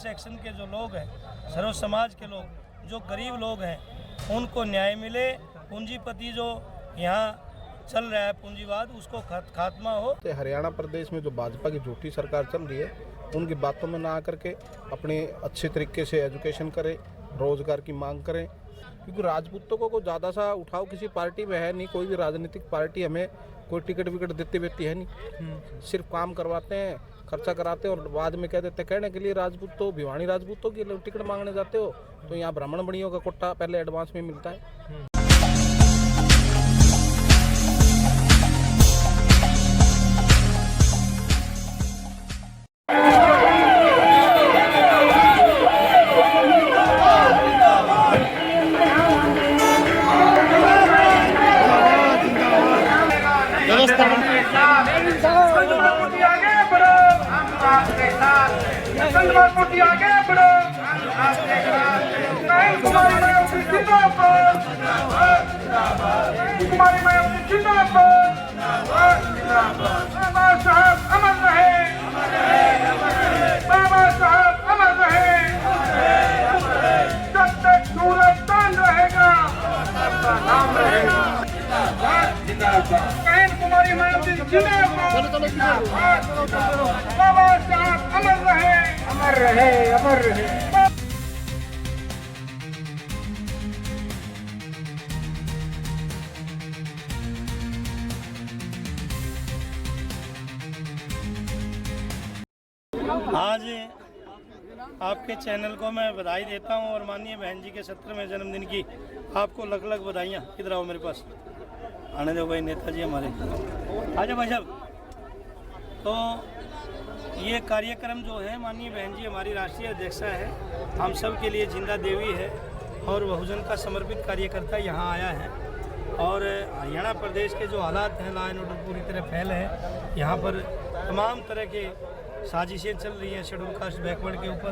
Section के जो लोग हैं, सर्व समाज के लोग, जो गरीब लोग हैं, उनको न्याय मिले। पूंजीपति जो यहाँ चल रहा है पूंजीवाद, उसको खात्मा हो। तो हरियाणा प्रदेश में जो भाजपा की झूठी सरकार चल रही है, उनकी बातों में ना आकर के अपने अच्छे तरीके से एजुकेशन करें, रोजगार की मांग करें। क्योंकि राजपूतों को ज़्यादा सा उठाव किसी पार्टी में है नहीं। कोई भी राजनीतिक पार्टी हमें कोई टिकट विकट देती वेती है नहीं। सिर्फ काम करवाते हैं, खर्चा कराते हैं और बाद में कह देते हैं कहने के लिए राजपूतों, भिवानी राजपूतों की टिकट मांगने जाते हो तो यहाँ ब्राह्मण बड़ियों का कोटा पहले एडवांस में मिलता है। बाबा साहब अमर रहे, बाबा साहब अमर रहे, जब तक सूरज चांद रहेगा सबका नाम रहेगा। बहन कुमारी मायावती जिंदाबाद, बाबा साहब अमर रहे, अमर रहे, अमर रहे। आज आपके चैनल को मैं बधाई देता हूं और माननीय बहन जी के 17वें जन्मदिन की आपको लख लख बधाइयाँ। किधर आओ मेरे पास, आने दो भाई, नेताजी हमारे, आजा भाई साहब। तो ये कार्यक्रम जो है, माननीय बहन जी हमारी राष्ट्रीय अध्यक्षा है, हम सब के लिए जिंदा देवी है और बहुजन का समर्पित कार्यकर्ता यहाँ आया है। और हरियाणा प्रदेश के जो हालात हैं, लॉ एंड ऑर्डर पूरी तरह फैल है। यहाँ पर तमाम तरह के साजिशें चल रही हैं शेड्यूल कास्ट बैकवर्ड के ऊपर,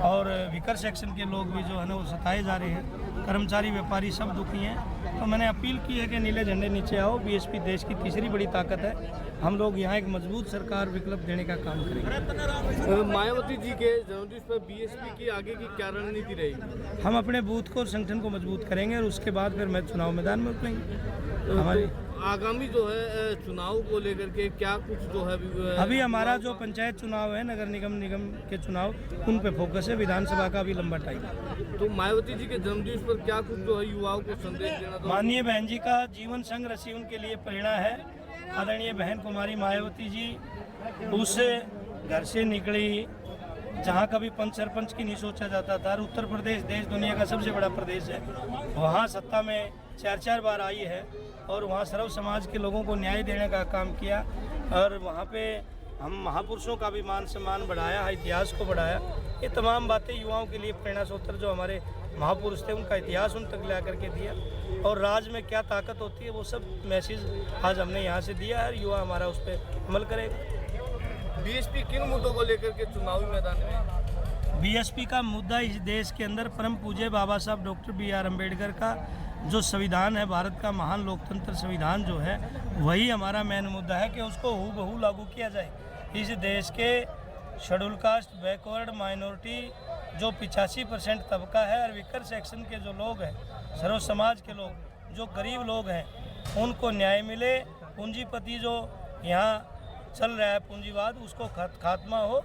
और विकर सेक्शन के लोग भी जो है ना वो सताए जा रहे हैं। कर्मचारी व्यापारी सब दुखी हैं। तो मैंने अपील की है कि नीले झंडे नीचे आओ। बीएसपी देश की तीसरी बड़ी ताकत है। हम लोग यहाँ एक मजबूत सरकार विकल्प देने का काम करेंगे। मायावती जी के जन्मदिन पर बीएसपी की आगे की क्या रणनीति रहेगी? हम अपने बूथ को और संगठन को मजबूत करेंगे और उसके बाद फिर मैं चुनाव मैदान में उतरेंगे। हमारी आगामी जो है चुनाव को लेकर के क्या कुछ जो है अभी हमारा जो पंचायत चुनाव है, नगर निगम के चुनाव, उन पे फोकस है। विधानसभा का भी लंबा टाइम। तो मायावती जी के जन्मदिन पर क्या कुछ जो है युवाओं को संदेश देना? तो माननीय बहन जी का जीवन संघर्ष ही उनके लिए प्रेरणा है। आदरणीय बहन कुमारी मायावती जी उस घर से निकली जहाँ कभी पंच सरपंच की नहीं सोचा जाता था। उत्तर प्रदेश देश दुनिया का सबसे बड़ा प्रदेश है। वहाँ सत्ता में 4 बार आई है और वहाँ सर्व समाज के लोगों को न्याय देने का काम किया। और वहाँ पे हम महापुरुषों का भी मान सम्मान बढ़ाया, इतिहास को बढ़ाया। ये तमाम बातें युवाओं के लिए प्रेरणा स्रोत जो हमारे महापुरुष थे उनका इतिहास उन तक ला करके दिया। और राज में क्या ताकत होती है वो सब मैसेज आज हमने यहाँ से दिया है। युवा हमारा उस पर अमल करेगा। बीएसपी किन मुद्दों को लेकर के चुनावी मैदान में? बीएसपी का मुद्दा इस देश के अंदर परम पूज्य बाबा साहब डॉक्टर BR अम्बेडकर का जो संविधान है, भारत का महान लोकतंत्र संविधान जो है, वही हमारा मेन मुद्दा है कि उसको हूबहू लागू किया जाए। इस देश के शेड्यूल कास्ट, बैकवर्ड, माइनॉरिटी जो 85% तबका है और विकर सेक्शन के जो लोग हैं, सर्व समाज के लोग, जो गरीब लोग हैं, उनको न्याय मिले। पूंजीपति जो यहाँ चल रहा है पूंजीवाद, उसको खात्मा हो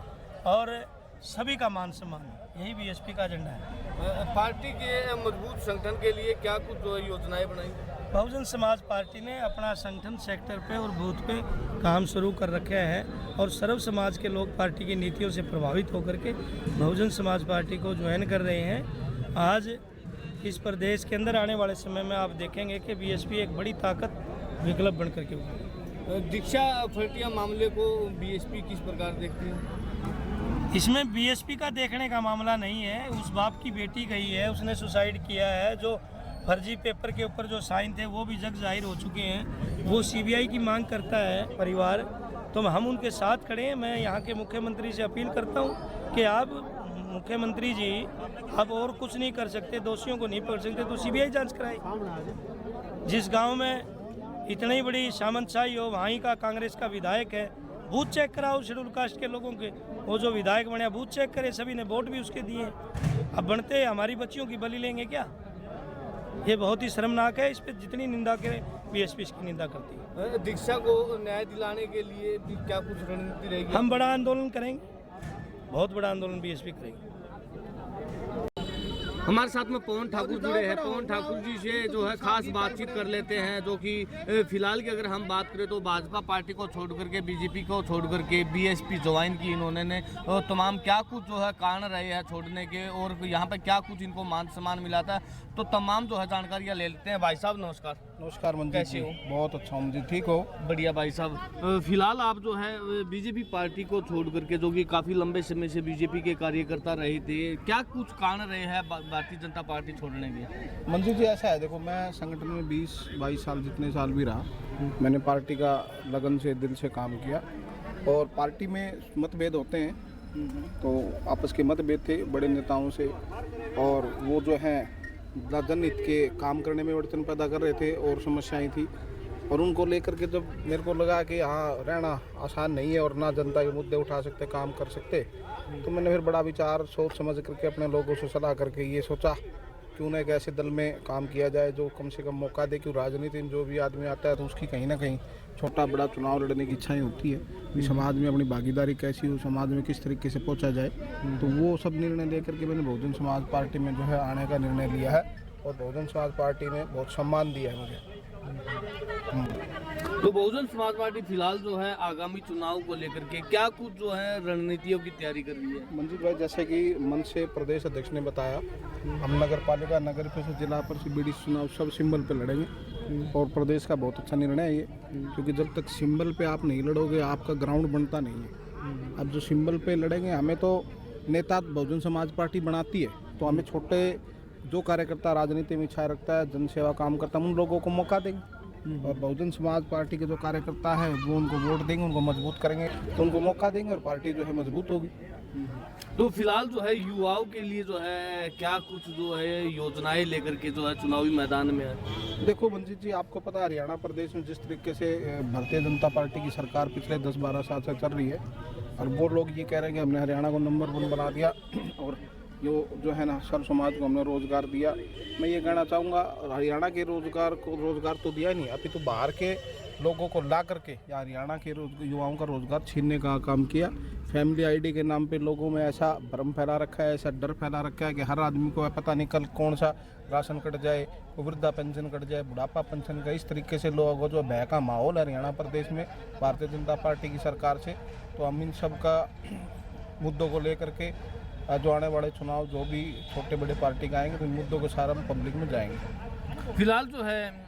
और सभी का मान सम्मान, यही बीएसपी का एजेंडा है। पार्टी के मजबूत संगठन के लिए क्या कुछ जो योजनाएं बनाई? बहुजन समाज पार्टी ने अपना संगठन सेक्टर पे और बूथ पे काम शुरू कर रखे हैं और सर्व समाज के लोग पार्टी की नीतियों से प्रभावित होकर के बहुजन समाज पार्टी को ज्वाइन कर रहे हैं। आज इस प्रदेश के अंदर आने वाले समय में आप देखेंगे कि बीएसपी एक बड़ी ताकत विकल्प बन करके उभरेगी। दीक्षा फटिया मामले को बीएसपी किस प्रकार देखती है? इसमें बीएसपी का देखने का मामला नहीं है। उस बाप की बेटी गई है, उसने सुसाइड किया है। जो फर्जी पेपर के ऊपर जो साइन थे वो भी जग जाहिर हो चुके हैं। वो सीबीआई की मांग करता है परिवार, तो हम उनके साथ खड़े हैं। मैं यहाँ के मुख्यमंत्री से अपील करता हूँ कि आप मुख्यमंत्री जी अब और कुछ नहीं कर सकते, दोषियों को नहीं पकड़ सकते तो सीबीआई जांच कराए। जिस गांव में इतनी बड़ी सामंतशाही हो, वहीं का कांग्रेस का विधायक है बूथ चेक कराओ शेड्यूल कास्ट के लोगों के, वो जो विधायक बने बूथ चेक करे, सभी ने वोट भी उसके दिए। अब बनते हमारी बच्चियों की बलि लेंगे क्या? ये बहुत ही शर्मनाक है। इस पर जितनी निंदा करे बीएसपी इसकी निंदा करती है। दीक्षा को न्याय दिलाने के लिए भी क्या कुछ रणनीति रहेगी? हम बड़ा आंदोलन करेंगे, बहुत बड़ा आंदोलन बीएसपी करेगी। हमारे साथ में पवन ठाकुर जुड़े हैं। पवन ठाकुर जी से जो है खास बातचीत कर लेते हैं, जो कि फिलहाल की अगर हम बात करें तो भाजपा पार्टी को छोड़ करके, बीजेपी को छोड़ करके बीएसपी ज्वाइन की इन्होंने, और तमाम क्या कुछ जो है कारण रहे हैं छोड़ने के, और यहाँ पे क्या कुछ इनको मान सम्मान मिला था, तो तमाम जो है जानकारियाँ ले लेते हैं। भाई साहब नमस्कार। नमस्कार मंजीत कैसे जी? हो? बहुत अच्छा हूँ जी, ठीक हो? बढ़िया भाई साहब। फिलहाल आप जो है बीजेपी पार्टी को छोड़ करके, जो कि काफ़ी लंबे समय से बीजेपी के कार्यकर्ता रहे थे, क्या कुछ कारण रहे हैं भारतीय जनता पार्टी छोड़ने के? मंजीत जी ऐसा है, देखो मैं संगठन में 20-22 साल जितने साल भी रहा, मैंने पार्टी का लगन से दिल से काम किया। और पार्टी में मतभेद होते हैं, तो आपस के मतभेद थे बड़े नेताओं से, और वो जो हैं जनहित के काम करने में अड़चन पैदा कर रहे थे और समस्याएं थी, और उनको लेकर के जब मेरे को लगा कि हाँ रहना आसान नहीं है और ना जनता के मुद्दे उठा सकते, काम कर सकते, तो मैंने फिर बड़ा विचार सोच समझ करके अपने लोगों से सलाह करके ये सोचा क्यों ना एक ऐसे दल में काम किया जाए जो कम से कम मौका दे। क्यों राजनीति में जो भी आदमी आता है तो उसकी कहीं ना कहीं छोटा बड़ा चुनाव लड़ने की इच्छाएं होती है कि समाज में अपनी भागीदारी कैसी हो, समाज में किस तरीके से पहुंचा जाए। तो वो सब निर्णय लेकर के मैंने बहुजन समाज पार्टी में जो है आने का निर्णय लिया है, और बहुजन समाज पार्टी ने बहुत सम्मान दिया है मुझे। तो बहुजन समाज पार्टी फिलहाल जो है आगामी चुनाव को लेकर के क्या कुछ जो है रणनीतियों की तैयारी कर रही है? मंजीत भाई, जैसे कि मंच से प्रदेश अध्यक्ष ने बताया, हम नगर पालिका, नगर परिषद, जिला परिषद, बीडीसी चुनाव सब सिंबल पे लड़ेंगे, और प्रदेश का बहुत अच्छा निर्णय है ये, क्योंकि जब तक सिंबल पे आप नहीं लड़ोगे आपका ग्राउंड बनता नहीं है। अब जो सिंबल पे लड़ेंगे, हमें तो नेता बहुजन समाज पार्टी बनाती है, तो हमें छोटे जो कार्यकर्ता राजनीति में इच्छा रखता है, जनसेवा काम करता है, उन लोगों को मौका देंगे। और बहुजन समाज पार्टी के जो कार्यकर्ता है वो उनको वोट देंगे, उनको मजबूत करेंगे, तो उनको मौका देंगे और पार्टी जो है मजबूत होगी। तो फिलहाल जो है युवाओं के लिए जो है क्या कुछ जो है योजनाएं लेकर के जो है चुनावी मैदान में है? देखो मंजीत जी, आपको पता है हरियाणा प्रदेश में जिस तरीके से भारतीय जनता पार्टी की सरकार पिछले 10-12 साल से चल रही है, और वो लोग ये कह रहे हैं कि हमने हरियाणा को नंबर 1 बना दिया और जो है ना सर्व समाज को हमने रोज़गार दिया। मैं ये कहना चाहूँगा, हरियाणा के रोज़गार को रोज़गार तो दिया नहीं, अभी तो बाहर के लोगों को ला करके या हरियाणा के युवाओं का रोज़गार छीनने का काम किया। फैमिली आईडी के नाम पे लोगों में ऐसा भ्रम फैला रखा है, ऐसा डर फैला रखा है कि हर आदमी को पता नहीं कल कौन सा राशन कट जाए, वृद्धा पेंशन कट जाए, बुढ़ापा पेंशन का, इस तरीके से लोगों को जो भय का माहौल है हरियाणा प्रदेश में भारतीय जनता पार्टी की सरकार से। तो हम इन सब का मुद्दों को लेकर के जो आने वाले चुनाव जो भी छोटे बड़े पार्टी का आएंगे, तो इन मुद्दों के सारा हम पब्लिक में जाएंगे। फिलहाल जो है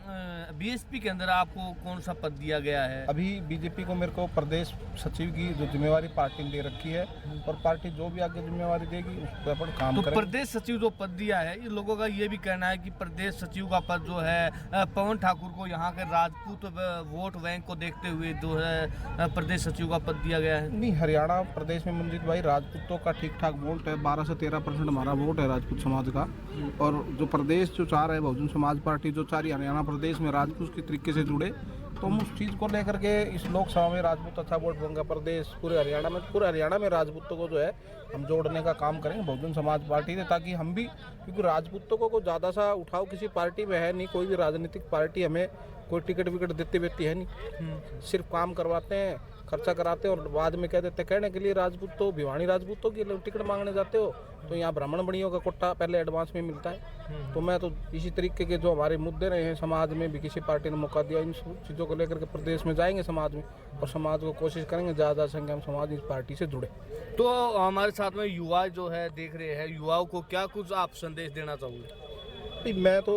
बीएसपी के अंदर आपको कौन सा पद दिया गया है? अभी बीजेपी को मेरे को प्रदेश सचिव की जो जिम्मेवारी पार्टी ने दे रखी है, और पार्टी जो भी आगे जिम्मेवारी देगी उस पर अपन काम तो करेंगे। प्रदेश सचिव जो पद दिया है, ये लोगों का ये भी कहना है कि प्रदेश सचिव का पद जो है पवन ठाकुर को यहाँ के राजपूत वोट बैंक को देखते हुए जो है प्रदेश सचिव का पद दिया गया है। नहीं, हरियाणा प्रदेश में मंजीत भाई राजपूतों का ठीक ठाक वोट है, 12 से 13% हमारा वोट है राजपूत समाज का। और जो प्रदेश जो चाह रहे हैं बहुजन समाज पार्टी जो चाह रही है हरियाणा प्रदेश में राजपूत की तरीके से जुड़े, तो हम उस चीज़ को लेकर के इस लोकसभा में राजपूत अच्छा वोट बनेगा प्रदेश पूरे हरियाणा में राजपूतों को जो है हम जोड़ने का काम करेंगे बहुजन समाज पार्टी से, ताकि हम भी, क्योंकि राजपूतों को ज़्यादा सा उठाव किसी पार्टी में है नहीं, कोई भी राजनीतिक पार्टी हमें कोई टिकट विकट देती वेती है नहीं, सिर्फ काम करवाते हैं, खर्चा कराते हैं और बाद में कह देते हैं कहने के लिए राजपूत तो भिवानी राजपूतों की टिकट मांगने जाते हो, तो यहाँ ब्राह्मण बड़ियों का कोटा पहले एडवांस में मिलता है। तो मैं तो इसी तरीके के जो हमारे मुद्दे रहे हैं समाज में भी किसी पार्टी ने मौका दिया, इन चीज़ों को लेकर के प्रदेश में जाएंगे समाज में, और समाज को कोशिश करेंगे ज़्यादा संख्या में समाज इस पार्टी से जुड़े। तो हमारे साथ में युवा जो है देख रहे हैं, युवाओं को क्या कुछ आप संदेश देना चाहोगे? मैं तो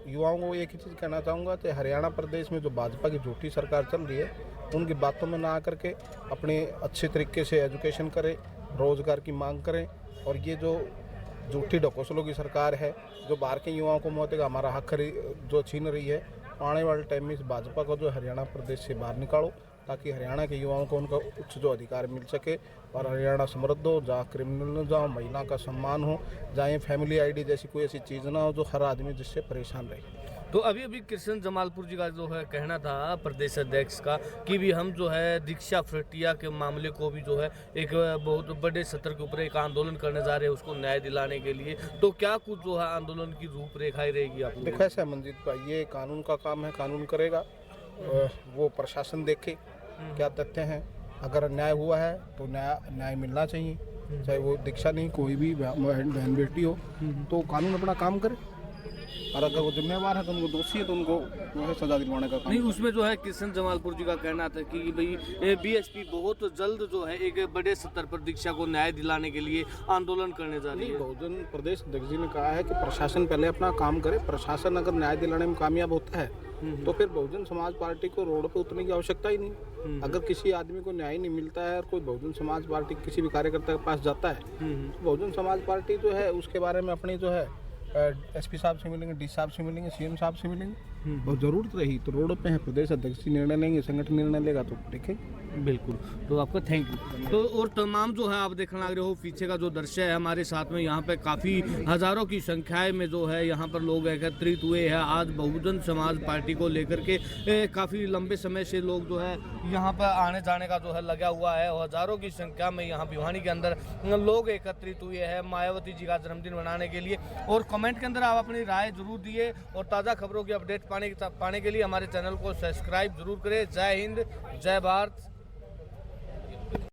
युवाओं को एक ही चीज़ कहना चाहूँगा कि हरियाणा प्रदेश में जो भाजपा की झूठी सरकार चल रही है उनकी बातों में ना आकर के अपने अच्छे तरीके से एजुकेशन करें, रोज़गार की मांग करें, और ये जो झूठी ढकोसलों की सरकार है जो बाहर के युवाओं को मौत का हमारा हक जो छीन रही है, आने वाले टाइम में इस भाजपा को जो हरियाणा प्रदेश से बाहर निकालो, ताकि हरियाणा के युवाओं को उनका उच्च जो अधिकार मिल सके और हरियाणा समृद्ध हो, जहाँ क्रिमिनल न जाओ, महिला का सम्मान हो, जहाँ ये फैमिली आईडी जैसी कोई ऐसी चीज़ ना हो जो हर आदमी जिससे परेशान रहे। तो अभी कृष्ण जमालपुर जी का जो है कहना था प्रदेश अध्यक्ष का कि भी हम जो है दीक्षा फ्रटिया के मामले को भी जो है एक बहुत बड़े स्तर के ऊपर एक आंदोलन करने जा रहे हैं उसको न्याय दिलाने के लिए। तो क्या कुछ जो है आंदोलन की रूपरेखाएं रहेगी आप? देखो ऐसा है मंजीत भाई, ये कानून का काम है, कानून करेगा, वो प्रशासन देखे क्या तथ्य हैं। अगर अन्याय हुआ है तो न्याय मिलना चाहिए, चाहे वो दीक्षा नहीं कोई भी बहन बेटी हो, तो कानून अपना काम करे, और अगर वो जिम्मेवार है तो उनको दोषी है तो उनको जो है सजा दिलवाने का काम। नहीं, उसमें जो है कृष्ण जमालपुर जी का कहना था कि भाई बीएसपी बहुत जल्द जो है एक बड़े स्तर पर दीक्षा को न्याय दिलाने के लिए आंदोलन करने जा रही है। बहुजन प्रदेश अध्यक्ष जी ने कहा है कि प्रशासन पहले अपना काम करे, प्रशासन अगर न्याय दिलाने में कामयाब होता है तो फिर बहुजन समाज पार्टी को रोड पे उतरने की आवश्यकता ही नहीं। अगर किसी आदमी को न्याय नहीं मिलता है और कोई बहुजन समाज पार्टी किसी भी कार्यकर्ता के पास जाता है तो बहुजन समाज पार्टी जो है उसके बारे में अपनी जो है एसपी साहब से मिलेंगे, डी साहब से मिलेंगे, सीएम साहब से मिलेंगे। और ज़रूरत रही तो रोड पे है, प्रदेश अध्यक्ष निर्णय लेंगे, संगठन निर्णय लेगा तो देखेंगे। बिल्कुल, तो आपका थैंक यू। तो और तमाम जो है आप देखने लग रहे हो पीछे का जो दृश्य है हमारे साथ में, यहाँ पे काफ़ी हज़ारों की संख्याएं में जो है यहाँ पर लोग एकत्रित हुए हैं। आज बहुजन समाज पार्टी को लेकर के काफ़ी लंबे समय से लोग जो है यहाँ पर आने जाने का जो है लगा हुआ है। हज़ारों की संख्या में यहाँ भिवानी के अंदर लोग एकत्रित हुए हैं मायावती जी का जन्मदिन मनाने के लिए। और कमेंट के अंदर आप अपनी राय जरूर दिए और ताज़ा खबरों की अपडेट पाने के लिए हमारे चैनल को सब्सक्राइब जरूर करें। जय हिंद, जय भारत।